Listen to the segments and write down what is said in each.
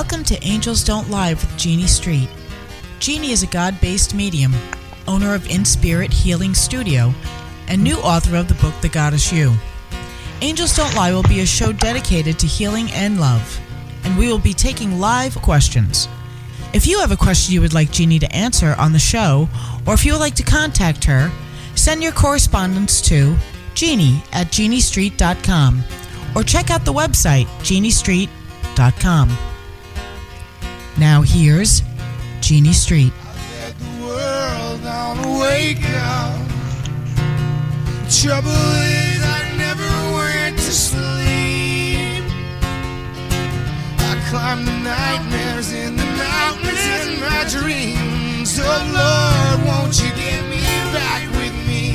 Welcome to Angels Don't Lie with Jeannie Street. Jeannie is a God-based medium, owner of In Spirit Healing Studio, and new author of the book The Goddess You. Angels Don't Lie will be a show dedicated to healing and love, and we will be taking live questions. If you have a question you would like Jeannie to answer on the show, or if you would like to contact her, send your correspondence to Jeannie@jeanniestreet.com or check out the website jeanniestreet.com. Now here's Jeannie Street. I let the world on wake up. Trouble is I never went to sleep. I climbed the nightmares in the mountains in my dreams. Oh Lord, won't you get me back with me?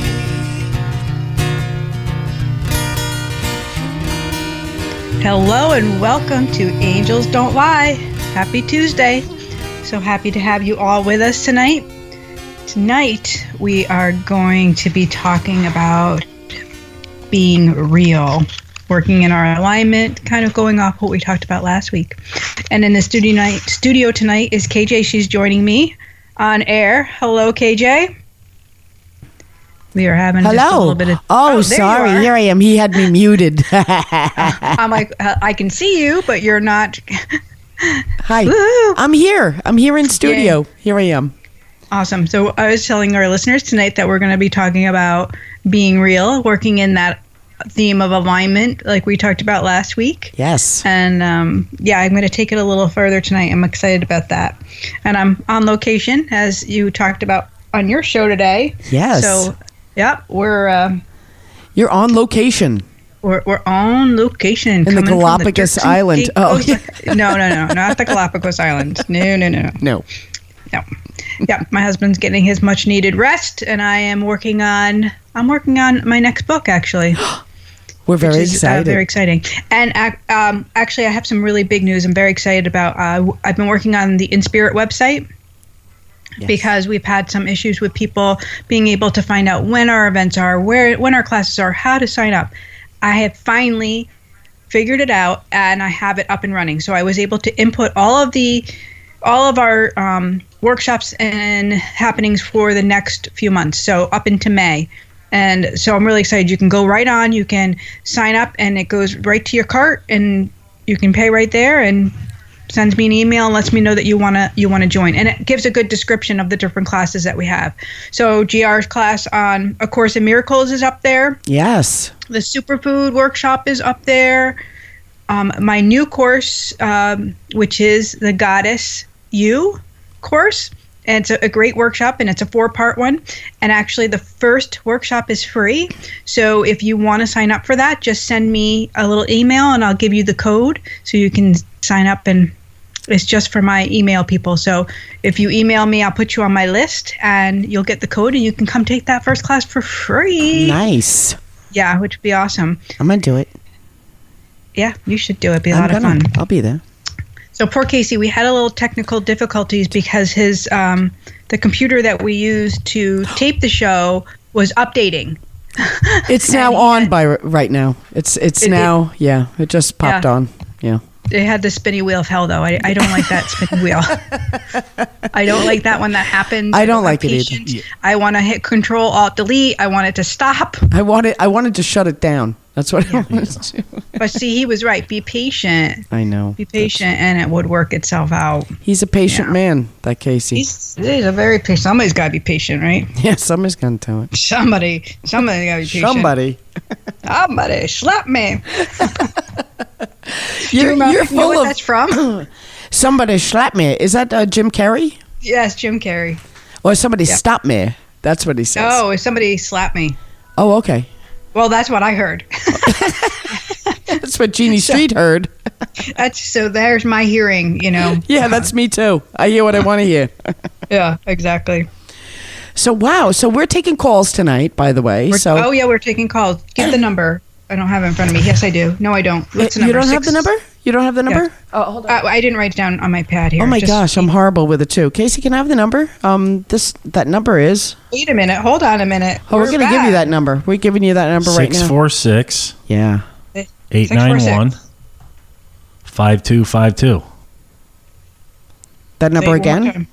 Hello and welcome to Angels Don't Lie. Happy Tuesday. So happy to have you all with us tonight. Tonight we are going to be talking about being real, working in our alignment, kind of going off what we talked about last week. And in the studio tonight is KJ. She's joining me on air. Hello, KJ. We are having just a little bit of... Oh, sorry. Here I am. He had me muted. I'm like, I can see you, but you're not... Hi. Woo-hoo. I'm here. I'm here in studio. Yay. Here I am. Awesome. So I was telling our listeners tonight that we're going to be talking about being real, working in that theme of alignment like we talked about last week. Yes. And I'm going to take it a little further tonight. I'm excited about that. And I'm on location, as you talked about on your show today. Yes. So... yeah, we're... You're on location. We're on location. In the Galapagos Island. Oh, no, not the Galapagos Island. No. Yeah, my husband's getting his much needed rest, and I'm working on my next book, actually. We're very excited. Very exciting. And actually, I have some really big news I'm very excited about. I've been working on the In Spirit website. Yes. Because we've had some issues with people being able to find out when our events are, when our classes are, how to sign up. I have finally figured it out, and I have it up and running. So I was able to input all of our workshops and happenings for the next few months, so up into May. And so I'm really excited. You can go right on, you can sign up, and it goes right to your cart, and you can pay right there, and sends me an email and lets me know that you want to join, and it gives a good description of the different classes that we have. So GR's class on A Course in Miracles is up there. Yes. The Superfood workshop is up there. My new course, which is the Goddess You course, and it's a great workshop, and it's a 4-part one. And actually, the first workshop is free. So if you want to sign up for that, just send me a little email, and I'll give you the code so you can sign up. And it's just for my email people. So if you email me, I'll put you on my list, and you'll get the code, and you can come take that first class for free. Nice. Yeah, which would be awesome. I'm going to do it. Yeah, you should do it. It'd be a lot of fun. I'll be there. So poor Casey, we had a little technical difficulties because his the computer that we used to tape the show was updating. It's now on right now. It's now, it just popped on. Yeah. It had the spinny wheel of hell, though. I don't like that spinny wheel. I don't like that when that happens. I don't like it either. Yeah. I want to hit Control Alt Delete. I want it to stop. I wanted to shut it down. That's what I wanted to do. But see, he was right. Be patient. I know. Be patient, and it would work itself out. He's a patient man, that Casey. He's a very patient. Somebody's got to be patient, right? Yeah, somebody's got to do it. Somebody's got to be patient. Somebody, slap me. You're full what of. That's from? Somebody slap me. Is that Jim Carrey? Yes, Jim Carrey. Or somebody stop me. That's what he says. Oh, somebody slap me. Oh, okay. Well, that's what I heard. That's what Jeannie Street heard. So there's my hearing, Yeah, that's me too. I hear what I want to hear. Yeah, exactly. So, wow. So we're taking calls tonight, by the way. We're taking calls. Give the number. I don't have it in front of me. Yes, I do. No, I don't. What's the number? You don't have the number? You don't have the number? Yeah. Oh, hold on. I didn't write it down on my pad here. Oh my gosh, I'm horrible with it too. Casey, can I have the number? That number is. Wait a minute. Hold on a minute. Oh, we're going to give you that number. We're giving you that number right now. 646. Yeah. 891 5252. That number Say it one more again? time.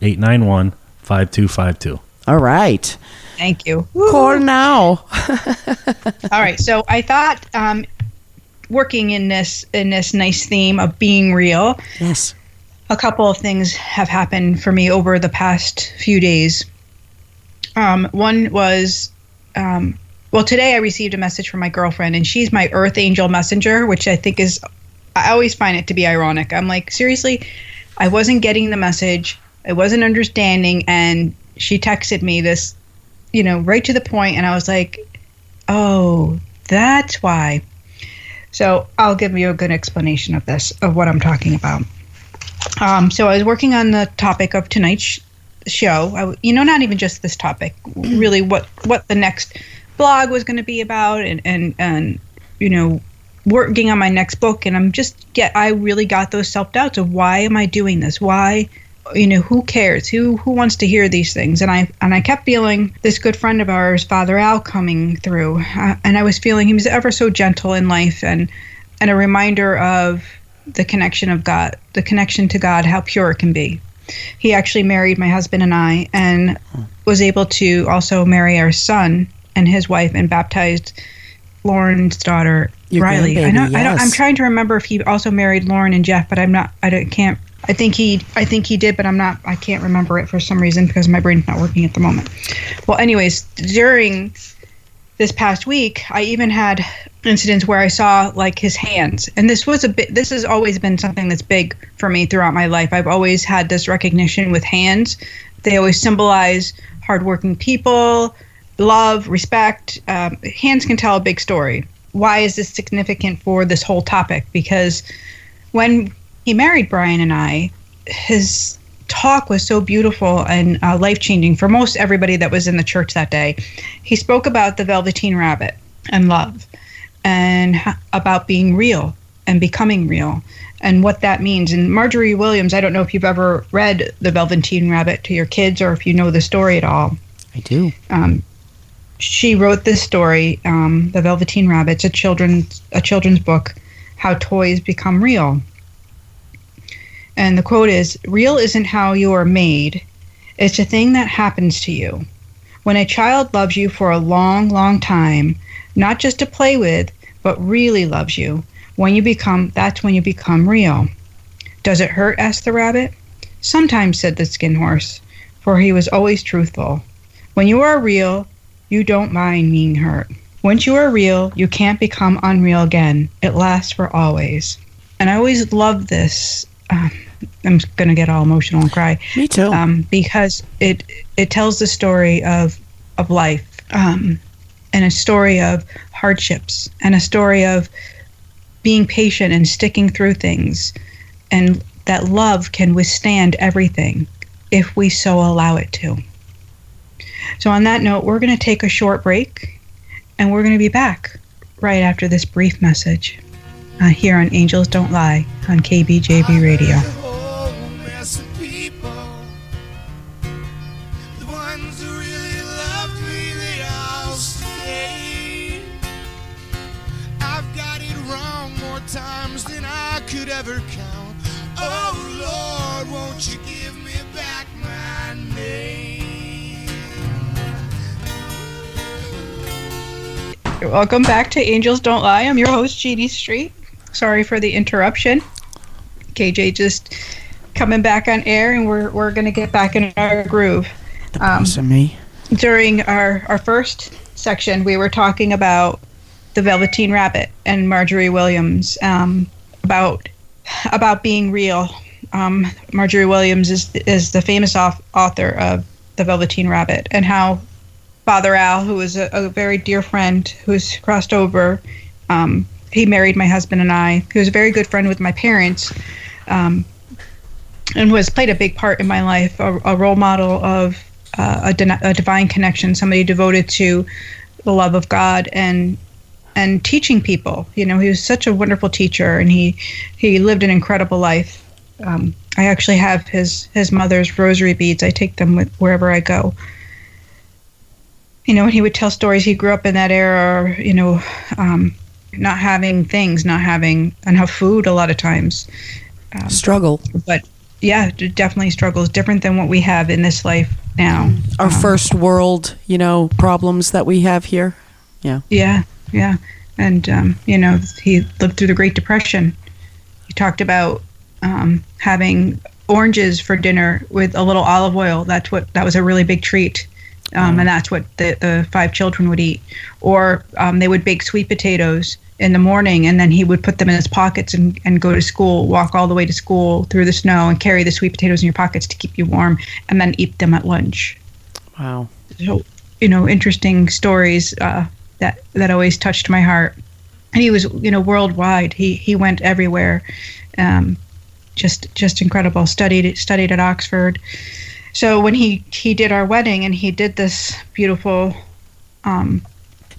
646-891-5252. All right. Thank you. Call now. All right. So I thought, working in this nice theme of being real, Yes. a couple of things have happened for me over the past few days. One was, today I received a message from my girlfriend, and she's my Earth Angel messenger, which I think is, I always find it to be ironic. I'm like, seriously, I wasn't getting the message, I wasn't understanding, and she texted me this, right to the point, and I was like, oh, that's why. So I'll give you a good explanation of this, of what I'm talking about. So I was working on the topic of tonight's show. Not even just this topic, really what the next blog was going to be about, and working on my next book. And I really got those self-doubts of, why am I doing this? Why, who cares? Who wants to hear these things? And I kept feeling this good friend of ours, Father Al, coming through, and I was feeling he was ever so gentle in life, and a reminder of the connection of God, the connection to God, how pure it can be. He actually married my husband and I, and was able to also marry our son and his wife, and baptized Lauren's daughter, Riley. I'm trying to remember if he also married Lauren and Jeff, but I think he did, but I can't remember it for some reason, because my brain's not working at the moment. Well, anyways, during this past week, I even had incidents where I saw like his hands, and this has always been something that's big for me throughout my life. I've always had this recognition with hands. They always symbolize hardworking people, love, respect. Hands can tell a big story. Why is this significant for this whole topic? Because when he married Brian and I, his talk was so beautiful and life-changing for most everybody that was in the church that day. He spoke about the Velveteen Rabbit and love, and about being real and becoming real, and what that means. And Marjorie Williams, I don't know if you've ever read The Velveteen Rabbit to your kids, or if you know the story at all. I do. She wrote this story, The Velveteen Rabbit. It's a children's book, How Toys Become Real. And the quote is, "Real isn't how you are made. It's a thing that happens to you. When a child loves you for a long, long time, not just to play with, but really loves you, that's when you become real." "Does it hurt?" asked the rabbit. "Sometimes," said the skin horse, for he was always truthful. "When you are real, you don't mind being hurt. Once you are real, you can't become unreal again. It lasts for always." And I always love this. I'm going to get all emotional and cry. Me too. Because it tells the story of life, and a story of hardships, and a story of being patient and sticking through things, and that love can withstand everything if we so allow it to. So on that note, we're going to take a short break, and we're going to be back right after this brief message here on Angels Don't Lie on KBJB Radio. Times than I could ever count. Oh Lord, won't you give me back my name? Welcome back to Angels Don't Lie. I'm your host, Jeannie Street. Sorry for the interruption. KJ just coming back on air, and we're going to get back in our groove. The boss of me. During our first section, we were talking about the Velveteen Rabbit and Marjorie Williams, about being real. Marjorie Williams is the famous author of The Velveteen Rabbit, and how Father Al, who is a very dear friend who's crossed over, he married my husband and I. He was a very good friend with my parents, and played a big part in my life, a role model of a divine connection, somebody devoted to the love of God and teaching people. He was such a wonderful teacher, and he lived an incredible life. I actually have his mother's rosary beads. I take them with wherever I go. And he would tell stories. He grew up in that era, not having things, not having enough food a lot of times. Struggle. But yeah, definitely struggles, different than what we have in this life now. Our first world, problems that we have here. Yeah. Yeah. And, he lived through the Great Depression. He talked about having oranges for dinner with a little olive oil. That was a really big treat. And that's what the 5 children would eat. Or they would bake sweet potatoes in the morning, and then he would put them in his pockets and go to school, walk all the way to school through the snow and carry the sweet potatoes in your pockets to keep you warm, and then eat them at lunch. Wow. So, interesting stories that always touched my heart. And he was, worldwide. He went everywhere. Just incredible. Studied at Oxford. So when he did our wedding, and he did this beautiful.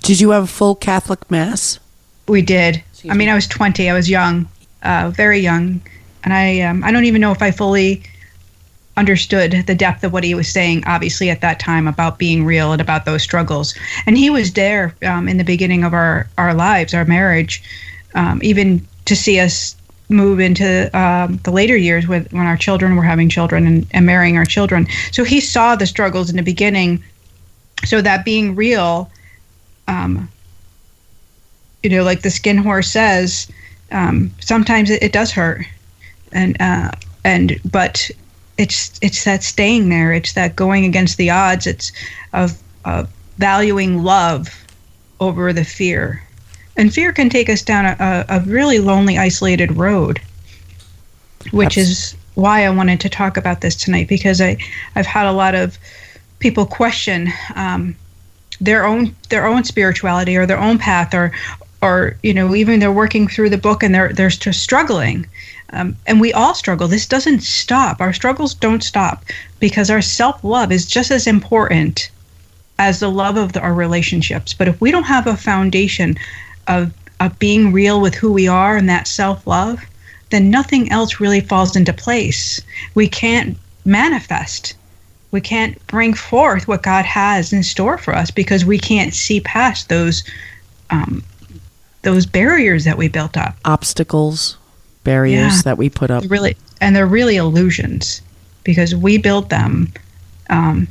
Did you have a full Catholic Mass? We did. I was 20. I was young, very young, and I don't even know if I fully understood the depth of what he was saying, obviously, at that time, about being real and about those struggles. And he was there in the beginning of our lives, our marriage, even to see us move into the later years when our children were having children and marrying our children. So he saw the struggles in the beginning, so that being real, like the skin horse says, sometimes it does hurt, but it's that staying there. It's that going against the odds. It's of valuing love over the fear, and fear can take us down a really lonely, isolated road, which is why I wanted to talk about this tonight, because I've had a lot of people question their own spirituality or their own path, or even they're working through the book and they're just struggling, and we all struggle. This doesn't stop. Our struggles don't stop, because our self-love is just as important as the love of our relationships. But if we don't have a foundation of being real with who we are and that self-love, then nothing else really falls into place. We can't manifest. We can't bring forth what God has in store for us, because we can't see past those barriers that we built up. Obstacles, barriers that we put up. They're really illusions, because we built them.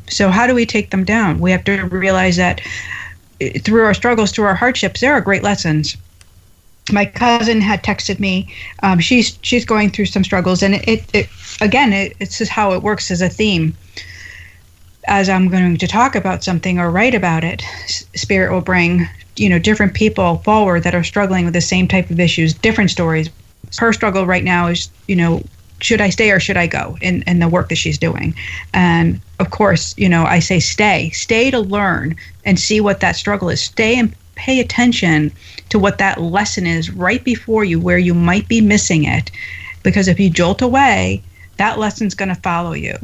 So how do we take them down? We have to realize that through our struggles, through our hardships, there are great lessons. My cousin had texted me. She's going through some struggles, and it's just how it works as a theme. As I'm going to talk about something or write about it, Spirit will bring different people forward that are struggling with the same type of issues, different stories. Her struggle right now is, should I stay or should I go in the work that she's doing? And of course, I say stay to learn and see what that struggle is. Stay and pay attention to what that lesson is right before you, where you might be missing it. Because if you jolt away, that lesson's going to follow you.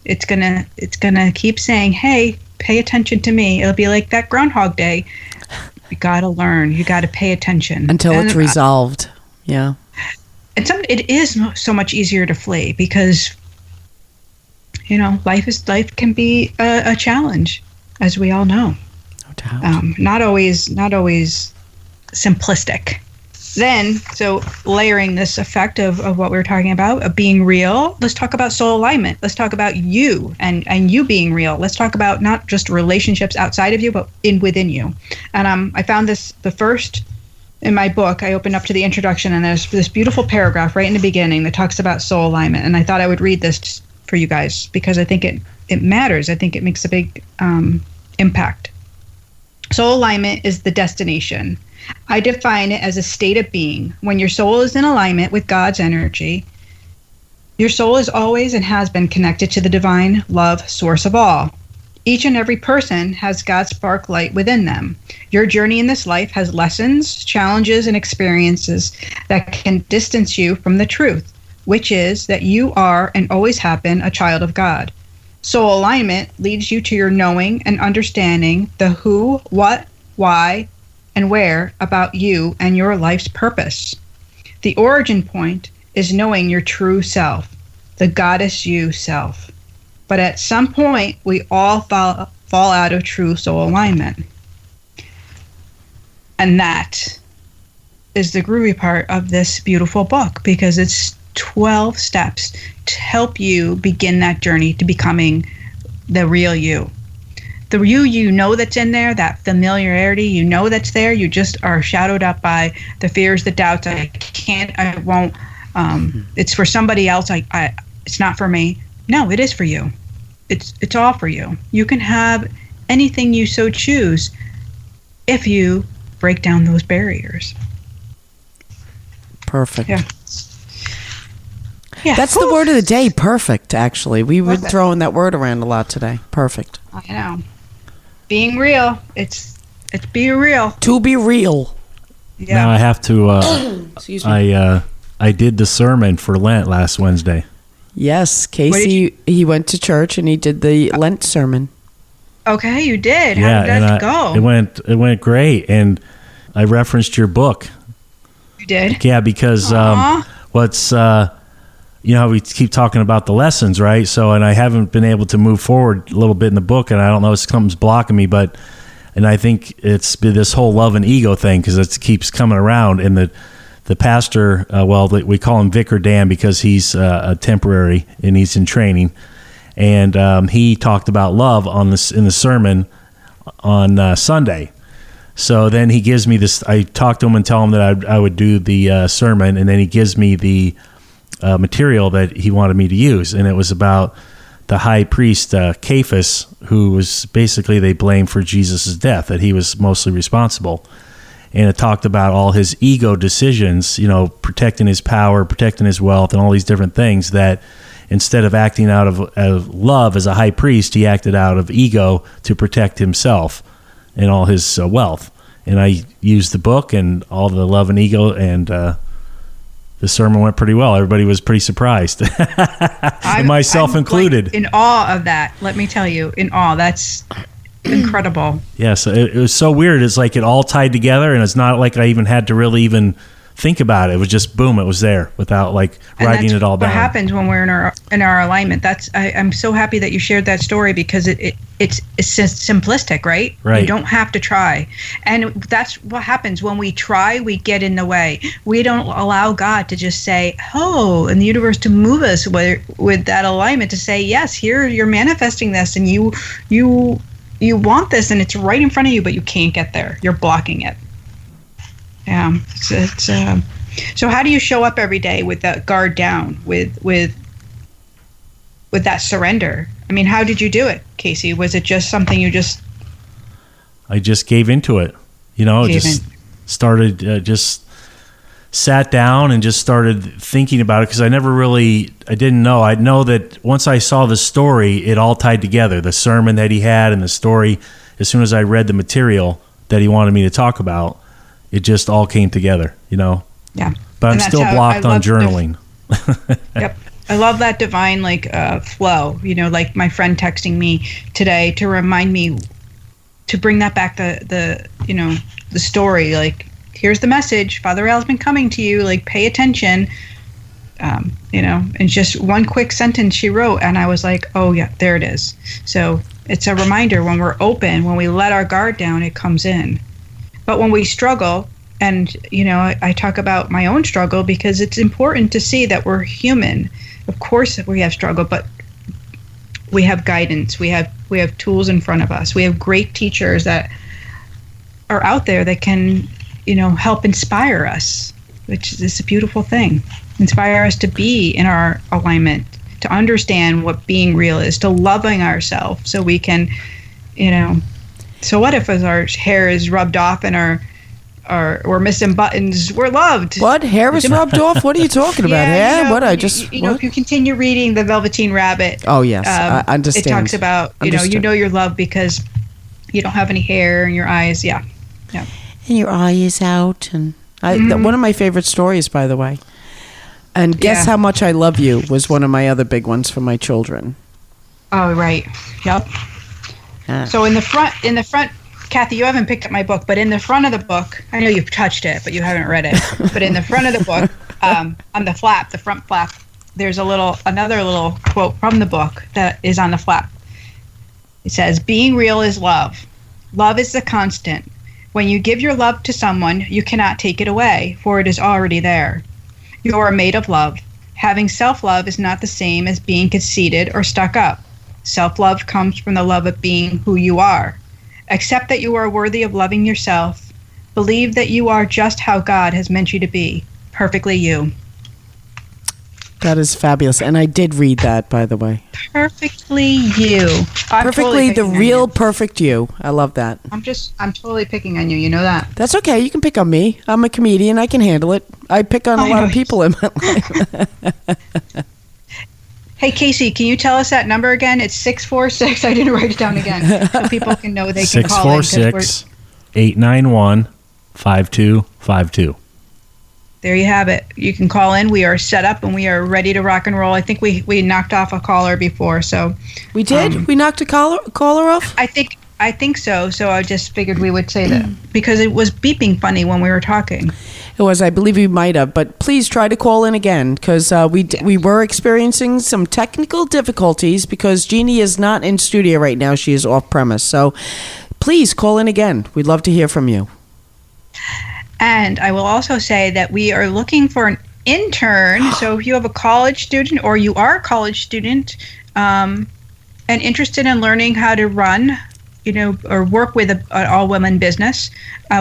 It's gonna keep saying, hey, pay attention to me. It'll be like that Groundhog Day. You got to learn. You got to pay attention. Until it's resolved. Yeah. And it is so much easier to flee, because, life can be a challenge, as we all know. No doubt. Not always simplistic. Then, so layering this effect of what we were talking about, of being real, let's talk about soul alignment. Let's talk about you and you being real. Let's talk about not just relationships outside of you, but within you. And I found the first in my book. I opened up to the introduction, and there's this beautiful paragraph right in the beginning that talks about soul alignment. And I thought I would read this for you guys, because I think it matters. I think it makes a big impact. Soul alignment is the destination. I define it as a state of being. When your soul is in alignment with God's energy, your soul is always and has been connected to the divine love source of all. Each and every person has God's spark light within them. Your journey in this life has lessons, challenges, and experiences that can distance you from the truth, which is that you are and always have been a child of God. Soul alignment leads you to your knowing and understanding the who, what, why, and where about you and your life's purpose. The origin point is knowing your true self, the goddess you self. But at some point, we all fall out of true soul alignment. And that is the groovy part of this beautiful book, because it's 12 steps to help you begin that journey to becoming the real you. The you know that's in there, that familiarity, you know that's there. You just are shadowed up by the fears, the doubts. I can't, I won't. It's for somebody else. It's not for me. No, it is for you. It's all for you. You can have anything you so choose if you break down those barriers. Perfect. Yeah. Yeah. That's the word of the day. Perfect, actually. We were throwing that word around a lot today. Perfect. I know. Being real. It's be real. To be real. Yeah. Now I have to. Excuse me. I did the sermon for Lent last Wednesday. Yes, Casey. He went to church and he did the Lent sermon. Okay, you did. Yeah, How did that go? It went great, and I referenced your book. You did? Yeah, because what's how we keep talking about the lessons, right? So, and I haven't been able to move forward a little bit in the book, and I don't know if something's blocking me, and I think it's been this whole love and ego thing, because it keeps coming around. And the pastor, we call him Vicar Dan because he's a temporary and he's in training, and he talked about love in the sermon on Sunday. So then he gives me this. I talk to him and tell him that I would do the sermon, and then he gives me the material that he wanted me to use, and it was about the high priest Caiaphas, who was basically they blamed for Jesus' death, that he was mostly responsible. And it talked about all his ego decisions, protecting his power, protecting his wealth, and all these different things, that instead of acting out of love as a high priest, he acted out of ego to protect himself and all his wealth. And I used the book and all the love and ego, and the sermon went pretty well. Everybody was pretty surprised, and myself included. Like in awe of that, let me tell you, in awe. That's incredible. Yeah, so it was so weird. It's like it all tied together, and it's not like I even had to really even think about it. It was just boom, it was there without writing it all down. What happens when we're in our alignment? I'm so happy that you shared that story, because it's simplistic, right? Right. You don't have to try, and that's what happens when we try. We get in the way. We don't allow God to just say, "Oh," and the universe to move us with that alignment to say, "Yes, here you're manifesting this, and you want this, and it's right in front of you, but you can't get there. You're blocking it." Yeah. So how do you show up every day with that guard down, with that surrender? I mean, how did you do it, Casey? Was it just something I just gave into it. Started, just sat down and just started thinking about it, because I didn't know. I know that once I saw the story, it all tied together. The sermon that he had and the story, as soon as I read the material that he wanted me to talk about, it just all came together, Yeah. But I'm still blocked on journaling. Yep. I love that divine flow, like my friend texting me today to remind me to bring that back, the story, here's the message, Father Al's been coming to you, pay attention, and just one quick sentence she wrote, and I was like, oh yeah, there it is. So it's a reminder, when we're open, when we let our guard down, it comes in. But when we struggle, and I talk about my own struggle, because it's important to see that we're human. Of course we have struggle, but we have guidance. We have tools in front of us. We have great teachers that are out there that can, help inspire us, which is a beautiful thing. Inspire us to be in our alignment, to understand what being real is, to loving ourselves, so we can, So what if our hair is rubbed off and we're missing buttons? We're loved. What? Hair is rubbed off? What are you talking about? Yeah, What? If you continue reading the Velveteen Rabbit. Oh yes, I understand. It talks about you're loved because you don't have any hair in your eyes. Yeah. And your eye is out, and one of my favorite stories, by the way. And Guess How Much I Love You was one of my other big ones for my children. Oh right. Yep. So in the front, Kathy, you haven't picked up my book, but in the front of the book, I know you've touched it, but you haven't read it. But in the front of the book, on the front flap, there's another little quote from the book that is on the flap. It says, "Being real is love. Love is the constant. When you give your love to someone, you cannot take it away, for it is already there. You are made of love. Having self-love is not the same as being conceited or stuck up. Self-love comes from the love of being who you are. Accept that you are worthy of loving yourself. Believe that you are just how God has meant you to be, perfectly you. That is fabulous. And I did read that, by the way. Perfectly you. Perfectly the real perfect you. I love that. I'm totally picking on you. You know that. That's okay. You can pick on me. I'm a comedian. I can handle it. I pick on a lot of people in my life. Hey, Casey, can you tell us that number again? It's 646. I didn't write it down again. So people can know they can call in. 646-891-5252. There you have it. You can call in. We are set up and we are ready to rock and roll. I think we knocked off a caller before, so we did. We knocked a caller off. I think so. So I just figured we would say that because it was beeping funny when we were talking. It was. I believe we might have, but please try to call in again because we were experiencing some technical difficulties because Jeannie is not in studio right now. She is off premise. So please call in again. We'd love to hear from you. And I will also say that we are looking for an intern. So if you have a college student or you are a college student and interested in learning how to run, or work with an all-women business,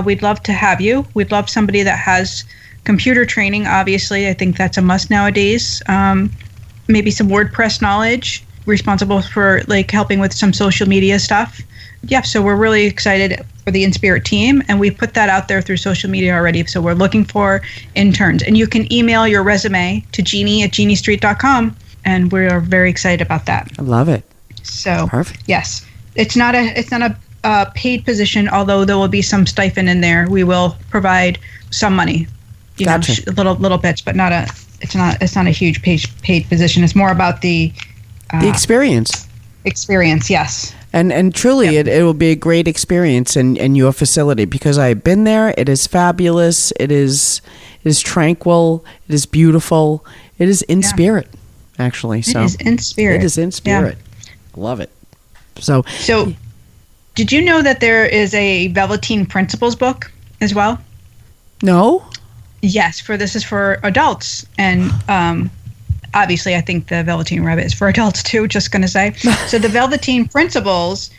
we'd love to have you. We'd love somebody that has computer training, obviously. I think that's a must nowadays. Maybe some WordPress knowledge, responsible for helping with some social media stuff. Yeah, so we're really excited for the InSpirit team, and we put that out there through social media already. So we're looking for interns, and you can email your resume to jeannie@jeanniestreet.com, and we're very excited about that. I love it. So perfect. Yes, it's not a paid position, although there will be some stipend in there. We will provide some money, Gotcha. little bits, but it's not a huge paid position. It's more about the experience. Experience, yes. And truly, Yep. it will be a great experience in your facility because I've been there. It is fabulous. It is tranquil. It is beautiful. It is in spirit, actually. It is in spirit. It is in spirit. Yeah. Love it. So, did you know that there is a Velveteen Principles book as well? No. Yes, this is for adults, and obviously, I think the Velveteen Rabbit is for adults too, just going to say. So the Velveteen Principles,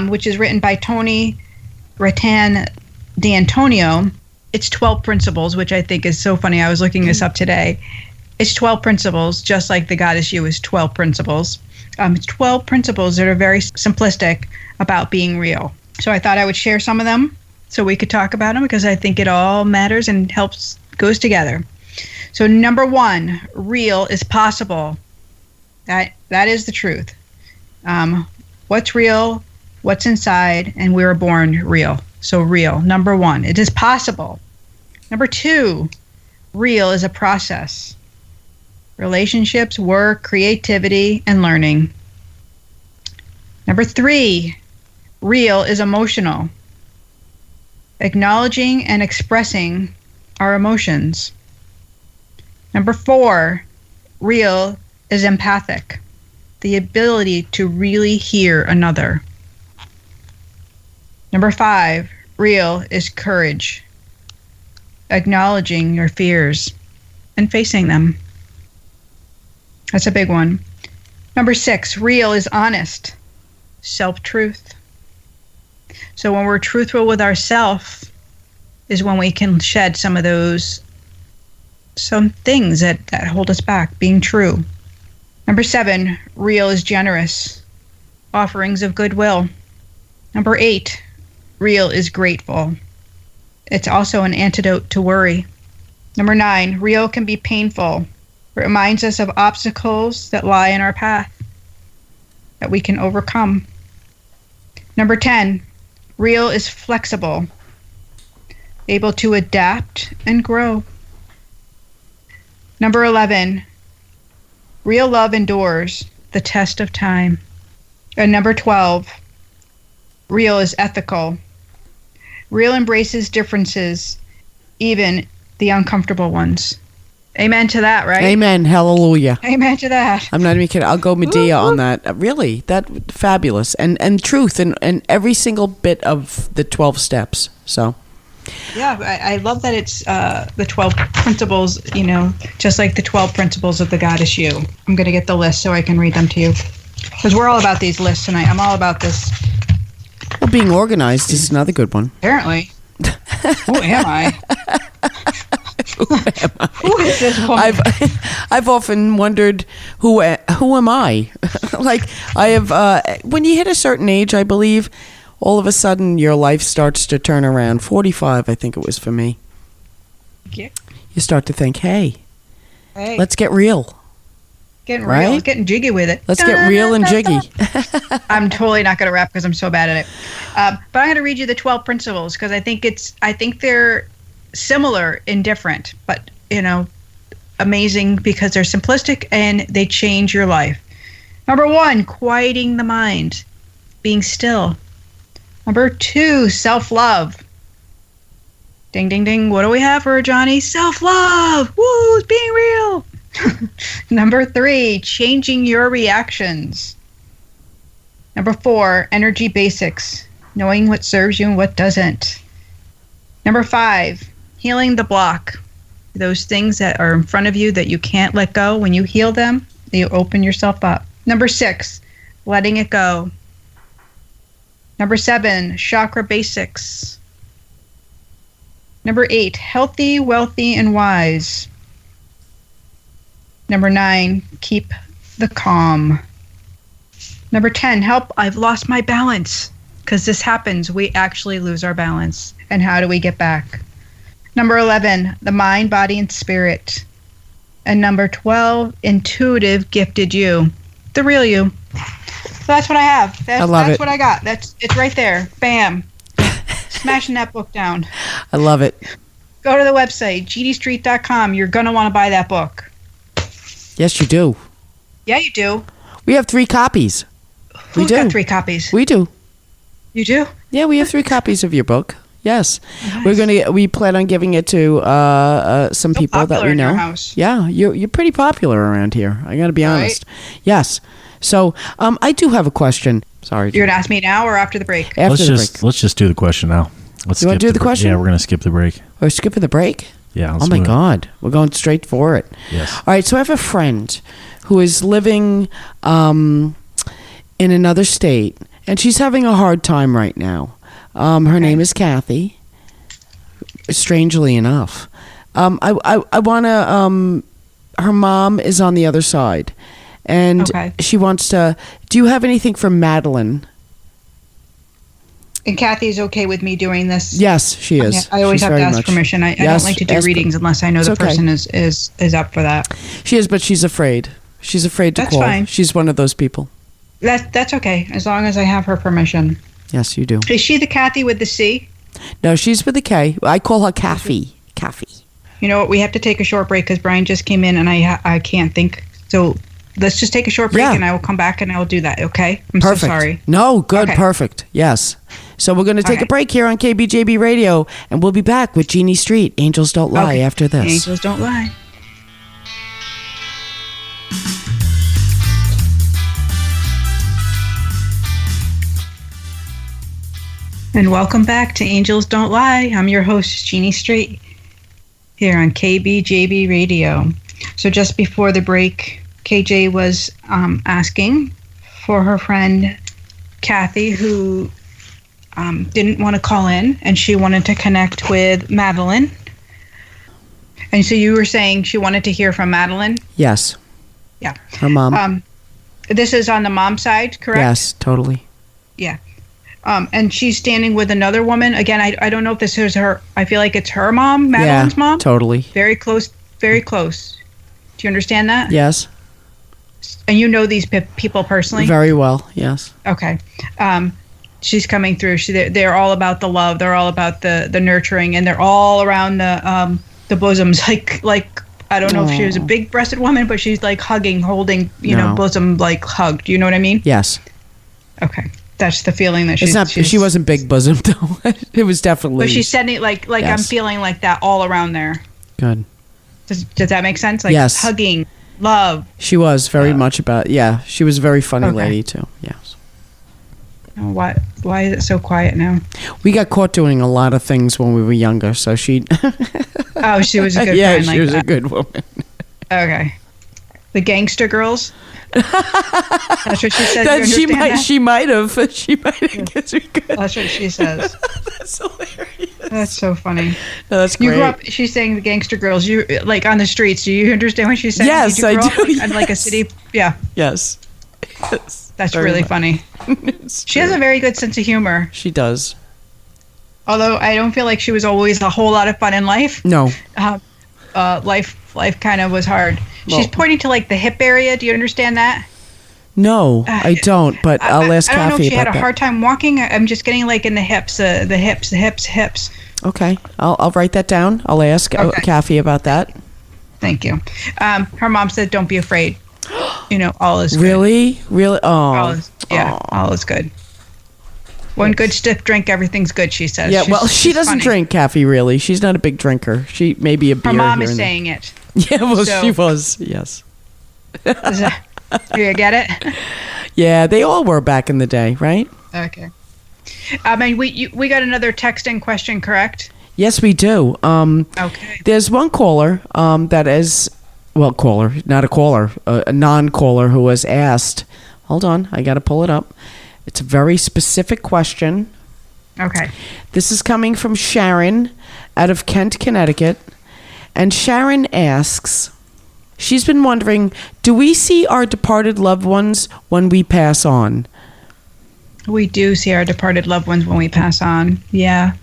which is written by Tony Rattan D'Antonio, it's 12 principles, which I think is so funny. I was looking this up today. It's 12 principles, just like the Goddess You is 12 principles. It's 12 principles that are very simplistic about being real. So I thought I would share some of them so we could talk about them because I think it all matters and goes together. So number 1, real is possible. That is the truth. What's real, what's inside, and we were born real. So real, number 1, it is possible. Number 2, real is a process. Relationships, work, creativity, and learning. Number 3, real is emotional. Acknowledging and expressing our emotions. Number 4, real is empathic, the ability to really hear another. Number 5, real is courage, acknowledging your fears and facing them. That's a big one. Number 6, real is honest, self-truth. So when we're truthful with ourselves is when we can shed some things that hold us back, being true. Number 7, real is generous, offerings of goodwill. Number 8, real is grateful. It's also an antidote to worry. Number 9, real can be painful. It reminds us of obstacles that lie in our path that we can overcome. Number 10, real is flexible, able to adapt and grow. Number 11, real love endures the test of time. And number 12, real is ethical. Real embraces differences, even the uncomfortable ones. Amen to that, right? Amen. Hallelujah. Amen to that. I'm not even kidding. I'll go Medea on that. Really, that fabulous and truth and every single bit of the 12 steps. So Yeah, I love that it's the 12 principles, just like the 12 principles of the goddess you. I'm going to get the list so I can read them to you. Because we're all about these lists tonight. I'm all about this. Well, being organized is another good one. Apparently. Who am I? Who is this woman? I've often wondered who am I? Like I have when you hit a certain age, I believe, all of a sudden your life starts to turn around. 45, I think it was for me. Yeah. You start to think, hey, let's get real. Getting right? real, getting jiggy with it. Let's get real and jiggy. I'm totally not going to rap because I'm so bad at it. But I'm going to read you the 12 principles because I think they're similar and different, but amazing because they're simplistic and they change your life. Number 1, quieting the mind, being still. Number 2, self-love. Ding, ding, ding. What do we have for Johnny? Self-love. Woo, it's being real. Number 3, changing your reactions. Number 4, energy basics, knowing what serves you and what doesn't. Number 5, healing the block. Those things that are in front of you that you can't let go. When you heal them, you open yourself up. Number 6, letting it go. Number 7, chakra basics. Number 8, healthy, wealthy, and wise. Number 9, keep the calm. Number 10, help, I've lost my balance. Because this happens, we actually lose our balance. And how do we get back? Number 11, the mind, body, and spirit. And number 12, intuitive, gifted you. The real you. So that's what I have. That's what I got. It's right there. Bam. Smashing that book down. I love it. Go to the website, gdstreet.com. You're going to want to buy that book. Yes, you do. Yeah, you do. We have 3 copies. Who's got 3 copies? We do. You do? Yeah, we have 3 copies of your book. Yes. Nice. We plan on giving it to some people that we know. In your house. Yeah, you're pretty popular around here. I got to be honest. Yes. So, I do have a question. Sorry. You're going to ask me now or after the break? Let's just do the question now. You want to do the question? Yeah, we're going to skip the break. We're skipping the break? Yeah. Oh my God. We're going straight for it. Yes. All right. So I have a friend who is living in another state, and she's having a hard time right now. Her name is Kathy. Strangely enough, I want to. Her mom is on the other side, and she wants to. Do you have anything for Madeline? And Kathy's okay with me doing this? Yes, she is. I always have to ask permission. I don't like to do readings unless I know the person is up for that. She is, but she's afraid. She's afraid to call. That's fine. She's one of those people. That's okay, as long as I have her permission. Yes, you do. Is she the Kathy with the C? No, she's with a K. I call her Kathy. Kathy. You know what? We have to take a short break because Brian just came in and I can't think. So let's just take a short break and I will come back and I will do that, okay? I'm perfect. So sorry. No, good, perfect. Yes. So we're going to take a break here on KBJB Radio, and we'll be back with Jeannie Street. Angels Don't Lie after this. Angels Don't Lie. And welcome back to Angels Don't Lie. I'm your host, Jeannie Street, here on KBJB Radio. So just before the break, KJ was asking for her friend Kathy, who didn't want to call in, and she wanted to connect with Madeline. And so you were saying she wanted to hear from Madeline? Yes. Yeah. Her mom. This is on the mom side, correct? Yes, totally. Yeah. And she's standing with another woman. Again, I don't know if this is her. I feel like it's her mom, Madeline's mom. Totally. Very close. Very close. Do you understand that? Yes. And you know these people personally? Very well, yes. Okay. She's coming through. They're all about the love. They're all about the nurturing, and they're all around the bosoms. Like I don't know if she was a big-breasted woman, but she's like hugging, holding, bosom like hugged. Do you know what I mean? Yes. Okay. That's the feeling that she's... She wasn't big bosom, though. It was definitely... But she's sending, like yes. I'm feeling like that all around there. Good. Does that make sense? Like yes. Hugging, love. She was very much about... Yeah, she was a very funny lady, too. Yes. Oh, why is it so quiet now? We got caught doing a lot of things when we were younger, so she. Oh, she was a good yeah, friend she like was that. a good woman. Okay. The gangster girls? That's what she said. That You understand that? she might have. She might have. Guess we could. That's what she says. That's hilarious. That's so funny. No, that's You great. grew up. She's saying the gangster girls. You like on the streets. Do you understand what she's saying? Yes, Did you I grow do, Up, like, in like a yes. city. Yeah, Yes. Yes. that's Very really much. funny. It's She has true. a very good sense of humor. She does. Although I don't feel like she was always a whole lot of fun in life. No. Life kind of was hard. Well- She's pointing to like the hip area. Do you understand that? No, I don't. But I'll ask I don't know if Kathy she had about a that. hard time walking. I'm just getting like in the hips, the hips. Okay, I'll write that down. I'll ask Okay. Kathy about that. Thank you. Her mom said, "Don't be afraid. All is good. Really? Oh. All is good. One good stiff drink, everything's good." She says. Yeah, well, she she's doesn't funny. drink, Kathy, really. She's not a big drinker. She may be a beer Her mom here is and there. saying it. Yeah, well, So- she was, yes. Do you get it? Yeah, they all were back in the day, right? Okay. And we got another text in question, correct? Yes, we do. Okay. There's one caller that is, well, caller, not a caller, a non-caller who was asked. Hold on, I got to pull it up. It's a very specific question. Okay. This is coming from Sharon out of Kent, Connecticut. And Sharon asks, she's been wondering, do we see our departed loved ones when we pass on? We do see our departed loved ones when we pass on. Yeah.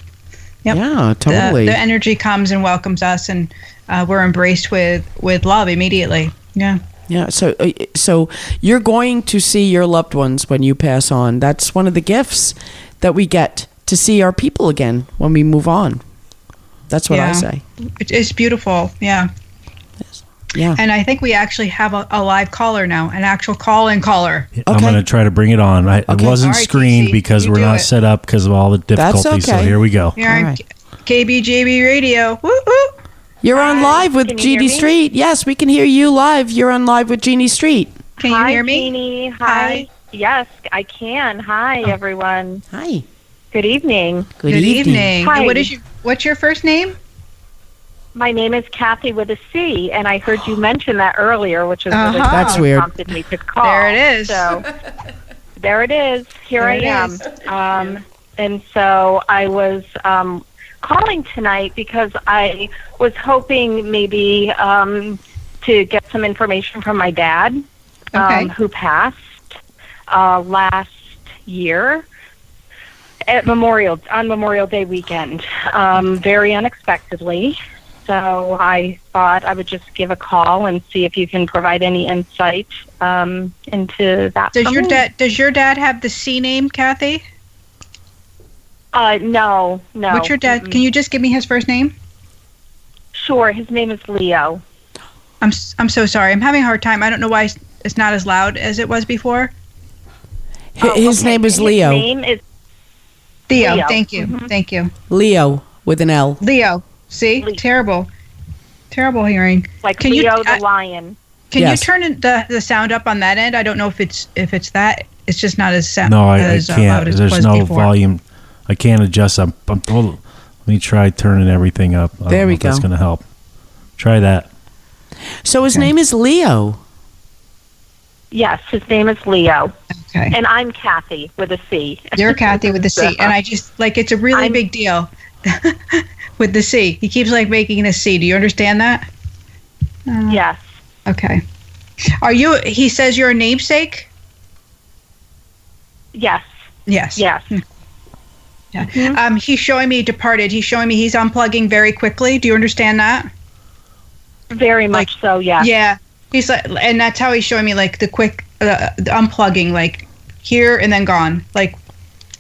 Yep. Yeah, totally. The energy comes and welcomes us, and we're embraced with love immediately. Yeah. Yeah, so you're going to see your loved ones when you pass on. That's one of the gifts that we get, to see our people again when we move on. That's what I Yeah. say. It's beautiful. Yeah. Yeah. And I think we actually have a live caller now, an actual call-in caller. I'm Okay. going to try to bring it on. It Okay. wasn't All right, screened TC, because you we're do not it. set up because of all the difficulties. So okay. here we go. You're on All right. KBJB Radio. Woo woo. You're on live with Can you Jeannie hear me? Street. Yes, we can hear you live. You're on live with Jeannie Street. Can you Hi, hear me? Jeannie. Hi. Hi. Yes, I can. Hi, everyone. Hi. Good evening. Good evening. And Hi. what's your first name? My name is Kathy with a C, and I heard you mention that earlier, which was really Uh-huh. That's what weird. prompted me to call. There it is. So there it is. Here There I it am. is. And so I was calling tonight because I was hoping maybe to get some information from my dad, Okay. who passed last year on Memorial Day weekend, very unexpectedly. So I thought I would just give a call and see if you can provide any insight into that. Does your dad have the C name, Kathy? No. What's your dad? Can you just give me his first name? Sure. His name is Leo. I'm so sorry. I'm having a hard time. I don't know why it's not as loud as it was before. His Okay. name is His Leo. name is Theo. Leo. Thank you. Mhm. Thank you. Leo with an L. Leo. See? Leo. Terrible hearing. like Can you- Leo the I- lion. Can Yes. you turn the sound up on that end? I don't know if it's that. It's just not as sound. No, I as can't. loud as it There's was no before. volume. I can't adjust. Hold on. Let me try turning everything up. I don't There know we if That's go. going to help. Try that. So his Okay. name is Leo. Yes, his name is Leo, Okay. and I'm Kathy with a C. You're Kathy with the C, and I just it's a really I'm- big deal with the C. He keeps making a C. Do you understand that? Yes. Okay. Are you? He says you're a namesake. Yes. Yes. Yes. Yeah. He's showing me departed. He's showing me he's unplugging very quickly. Do you understand that? Very much so. Yes. Yeah. He's and that's how he's showing me the quick the unplugging, here and then gone,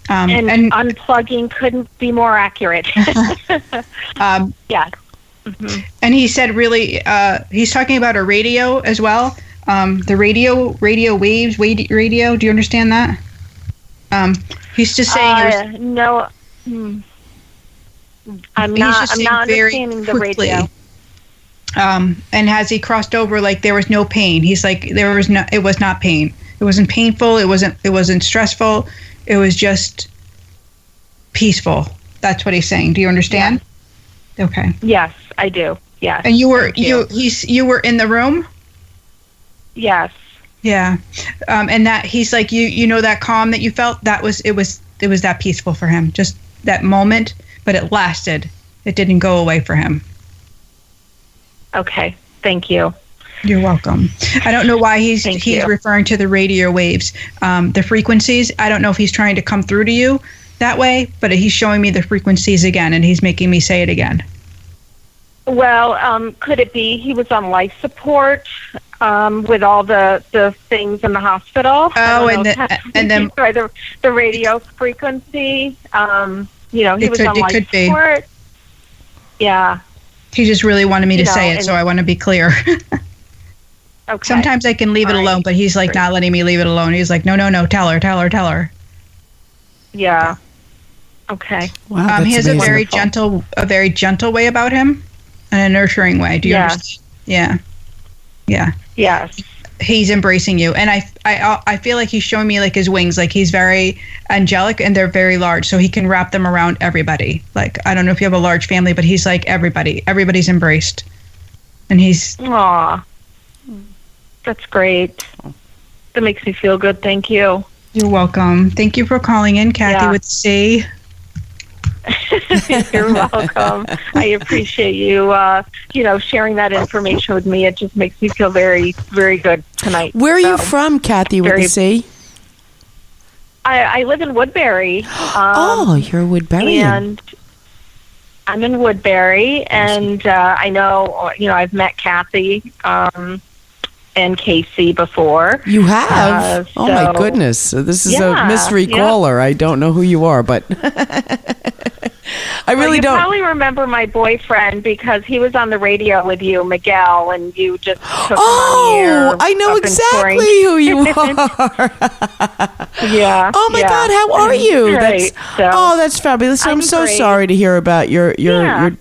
And, and unplugging couldn't be more accurate. Yes. and he said really he's talking about a radio as well. The radio waves radio. Do you understand that? He's just saying. No. I'm He's not. just I'm saying not very understanding the quickly. radio. And as he crossed over, there was no pain. He's there was no. It was not pain. It wasn't painful. It wasn't stressful. It was just peaceful. That's what he's saying. Do you understand? Yeah. Okay. Yes, I do. Yes. And you were you were in the room? Yes. Yeah. And that he's like you know that calm that you felt, it was that peaceful for him. Just that moment, but it lasted. It didn't go away for him. Okay. Thank you. You're welcome. I don't know why he's you. referring to the radio waves, the frequencies. I don't know if he's trying to come through to you that way, but he's showing me the frequencies again, and he's making me say it again. Well, could it be he was on life support with all the things in the hospital? Oh, and then the radio frequency. He was on life support. Yeah. He just really wanted me to say it, so I want to be clear. Okay. Sometimes I can leave it alone, but he's like not letting me leave it alone. He's like, no, tell her. Yeah. Okay. Wow, he has a very gentle way about him, and a nurturing way. Do you understand? Yeah. Yeah. Yes. He's embracing you, and I feel like he's showing me like his wings, like he's very angelic, and they're very large, so he can wrap them around everybody. Like, I don't know if you have a large family, but he's like everybody's embraced, and he's. Aw, that's great. That makes me feel good. Thank you. You're welcome. Thank you for calling in, Kathy with C. You're welcome. I appreciate you, sharing that information with me. It just makes me feel very, very good tonight. Where are you from, Kathy with the C? I live in Woodbury. You're Woodbury. And I'm in Woodbury, and I know, I've met Kathy and Casey before. You have? Oh, my goodness. So this is a mystery caller. I don't know who you are, but I really don't. You probably remember my boyfriend because he was on the radio with you, Miguel, and you just took him on the air. I know exactly who you are. Yeah. Oh, my God. How are you? Right. That's fabulous. I'm so sorry to hear about your dad.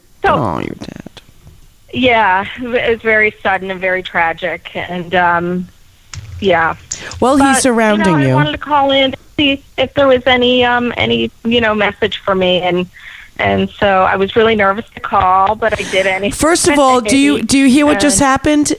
Yeah, it was very sudden and very tragic, and yeah. Well, he's surrounding you. I wanted to call in to see if there was any message for me, and so I was really nervous to call, but I did anyway. First of all, do you hear what just happened?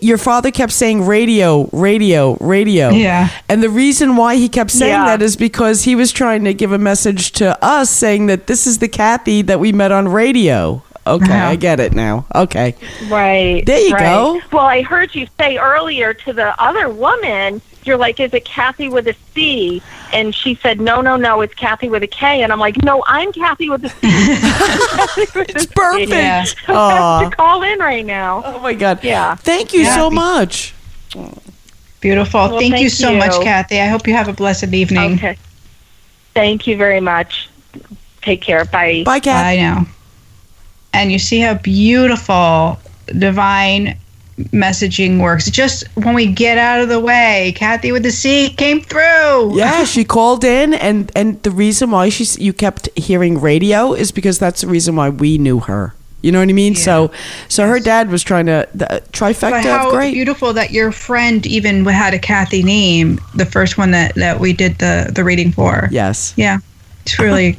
Your father kept saying radio. Yeah. And the reason why he kept saying that is because he was trying to give a message to us saying that this is the Kathy that we met on radio. Okay, I get it now. Okay. Right. There you go. Well, I heard you say earlier to the other woman, you're like, is it Kathy with a C? And she said, no, it's Kathy with a K. And I'm like, no, I'm Kathy with a C. It's perfect. Yeah. So I have to call in right now. Oh, my God. Yeah. Thank you so much. Beautiful. Well, thank you so much, Kathy. I hope you have a blessed evening. Okay. Thank you very much. Take care. Bye. Bye, Kat. Bye now. And you see how beautiful divine messaging works. Just when we get out of the way, Kathy with the C came through. Yeah, she called in, and the reason why you kept hearing radio is because that's the reason why we knew her. You know what I mean? Yeah. So her dad was trying to trifecta. But how great. Beautiful that your friend even had a Kathy name, the first one that we did the reading for. Yes. Yeah. It's really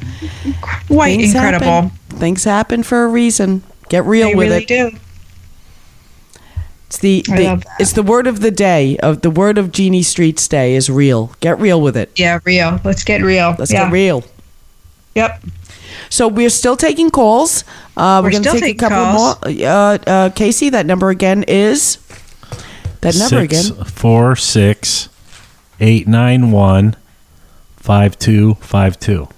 quite Things incredible. Happen. Things happen for a reason. Get real they with really it. Do. It's the word of the day. The word of Jeannie Street's day is real. Get real with it. Yeah, real. Let's get real. Let's get real. Yep. So we're still taking calls. We're going to take a couple more. Casey, that number again is 646-891-5252.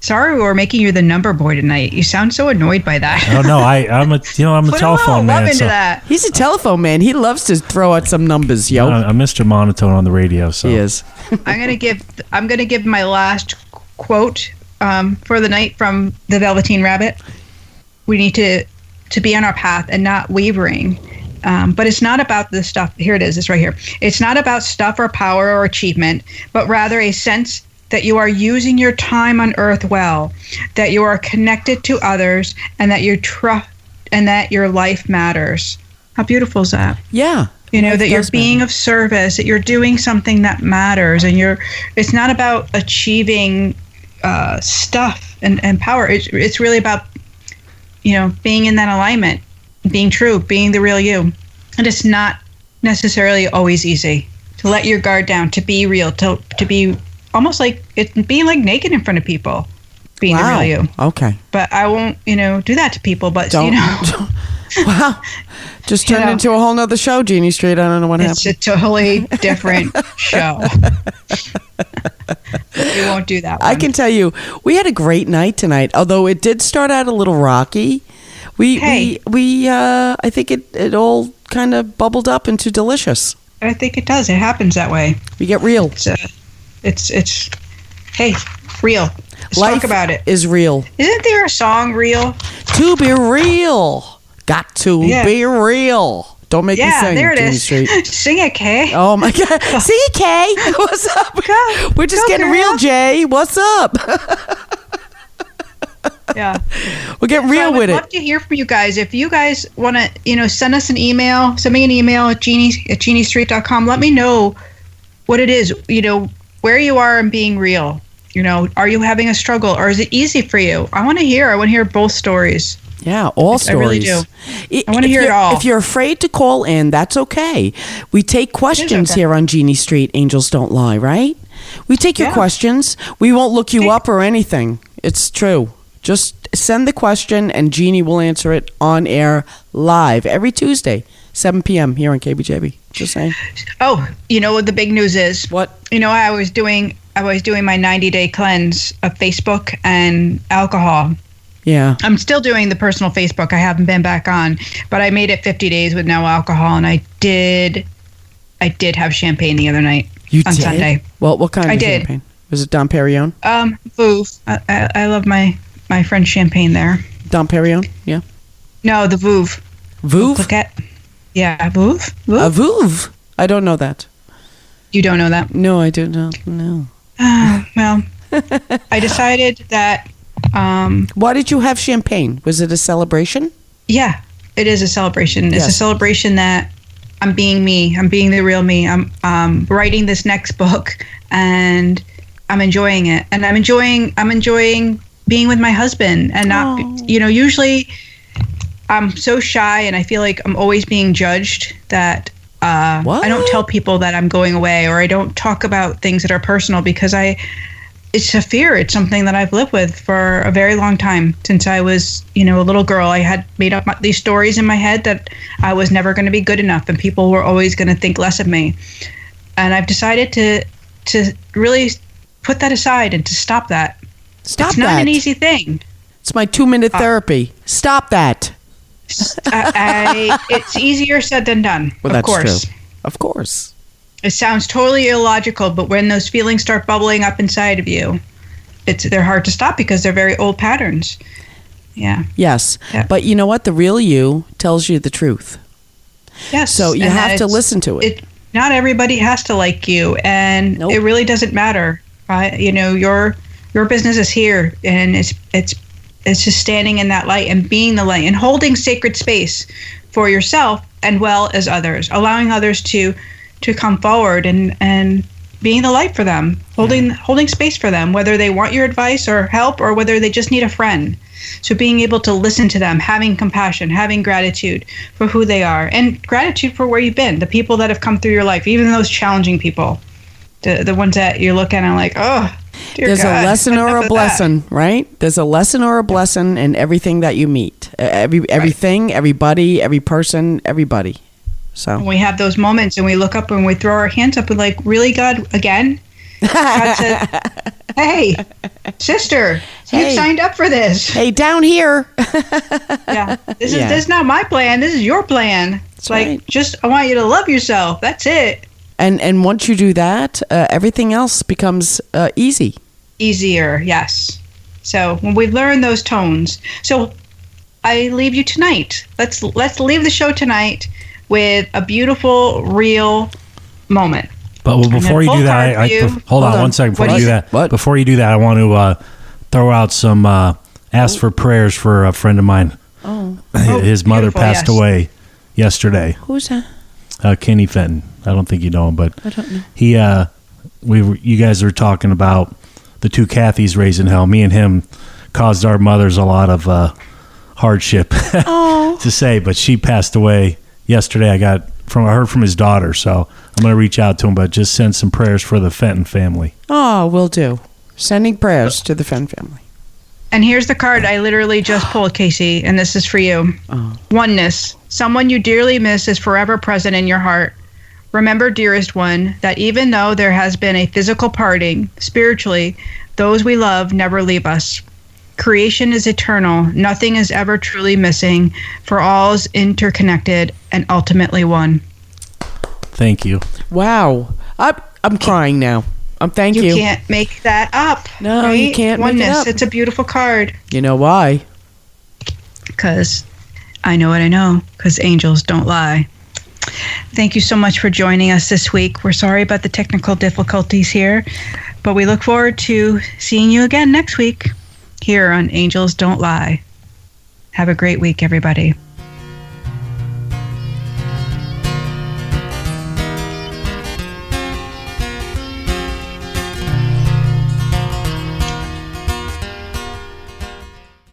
Sorry, we're making you the number boy tonight. You sound so annoyed by that. Oh no, I'm a telephone man. Into that. He's a telephone man. He loves to throw out some numbers, yo. I'm Mr. Monotone on the radio. So he is. I'm gonna give my last quote for the night from the Velveteen Rabbit. We need to be on our path and not wavering. But it's not about the stuff. Here it is. It's right here. It's not about stuff or power or achievement, but rather a sense that you are using your time on earth well, that you are connected to others, and that you trust, and that your life matters. How beautiful is that? Yeah. that you're does being matter. of service, that you're doing something that matters, and it's not about achieving stuff and power. It's really about, being in that alignment, being true, being the real you. And it's not necessarily always easy to let your guard down, to be real, to be almost like being like naked in front of people, being the real you. Okay. But I won't, do that to people. But Don't. Wow. Just turned into a whole nother show, Jeannie Street. I don't know what happened. It's a totally different show. We won't do that one. I can tell you, we had a great night tonight. Although it did start out a little rocky. I think it all kind of bubbled up into delicious. I think it does. It happens that way. We get real. It's hey, real. Let's Life talk about it. is real. Isn't there a song, Real? To be real. Got to be real. Don't make me sing. There it Jeannie is. Street. Sing it, Kay. Oh my God. See, Kay? What's up? We're just getting real, Jay. What's up? Yeah. We'll get real with I'd it. love to hear from you guys. If you guys want to, send us an email, send me an email at geniestreet.com. Let me know what it is, where you are in being real. Are you having a struggle, or is it easy for you? I want to hear both stories. Yeah, all stories. I really do. I want to hear it all. If you're afraid to call in, that's okay. We take questions here on Jeannie Street. Angels don't lie, right? We take your questions. We won't look you up or anything. It's true. Just send the question, and Jeannie will answer it on air live every Tuesday, 7 p.m. here on KBJB. Just saying. Oh, what the big news is? What? I was doing my 90-day cleanse of Facebook and alcohol. Yeah. I'm still doing the personal Facebook. I haven't been back on, but I made it 50 days with no alcohol, and I did have champagne the other night. You on did? Sunday. Well, what kind of did. champagne? Was it Dom Perignon? Vouv. I love my friend's champagne there. Dom Perignon? Yeah. No, the Vouv. Vouv? Cliquette. Yeah, Vouv. A Vouv? I don't know that. You don't know that? No, I do not. No. Well, I decided that. Why did you have champagne? Was it a celebration? Yeah, it is a celebration. It's a celebration that I'm being me. I'm being the real me. I'm writing this next book, and I'm enjoying it. And I'm enjoying being with my husband, and not, usually I'm so shy, and I feel like I'm always being judged that I don't tell people that I'm going away, or I don't talk about things that are personal, because it's a fear. It's something that I've lived with for a very long time. Since I was, a little girl, I had made up these stories in my head that I was never going to be good enough, and people were always going to think less of me. And I've decided to really put that aside and to stop that. It's not an easy thing. It's my 2-minute therapy. Stop that. It's easier said than done. Well, that's true. Of course. It sounds totally illogical, but when those feelings start bubbling up inside of you, they're hard to stop because they're very old patterns. Yeah. Yes. Yeah. But you know what? The real you tells you the truth. Yes. So you have to listen to it. Not everybody has to like you, and it really doesn't matter. Right? Your business is here, and it's just standing in that light and being the light and holding sacred space for yourself and well as others, allowing others to come forward and being the light for them, holding space for them, whether they want your advice or help or whether they just need a friend. So being able to listen to them, having compassion, having gratitude for who they are, and gratitude for where you've been, the people that have come through your life, even those challenging people, the ones that you're looking at like, oh, dear There's God, a lesson or a blessing, right? There's a lesson or a blessing in everything that you meet. Everything, everybody, every person, everybody. So when we have those moments and we look up and we throw our hands up and like, really, God, again? God said, hey, sister, you signed up for this. Hey, down here. Yeah, this is not my plan. This is your plan. It's like, I want you to love yourself. That's it. And once you do that, everything else becomes easy. Easier, yes. So when we learn those tones, so I leave you tonight. Let's leave the show tonight with a beautiful, real moment. But before you do that, hold on 1 second. Before you do that, before you do that, I want to throw out some ask for prayers for a friend of mine. Oh, his mother passed away yesterday. Who's that? Kenny Fenton. I don't think you know him, but I don't know. You guys were talking about the two Kathys raising hell. Me and him caused our mothers a lot of hardship to say, but she passed away yesterday. I heard from his daughter, so I'm going to reach out to him, but just send some prayers for the Fenton family. Oh, will do. Sending prayers to the Fenton family. And here's the card I literally just pulled, Casey, and this is for you. Oh. Oneness. Someone you dearly miss is forever present in your heart. Remember, dearest one, that even though there has been a physical parting, spiritually, those we love never leave us. Creation is eternal. Nothing is ever truly missing, for all is interconnected and ultimately one. Thank you. Wow. I'm crying now. Thank you. You can't make that up. No, right? you can't Oneness. make it up. It's a beautiful card. You know why? Because I know what I know, because angels don't lie. Thank you so much for joining us this week. We're sorry about the technical difficulties here, but we look forward to seeing you again next week here on Angels Don't Lie. Have a great week, everybody.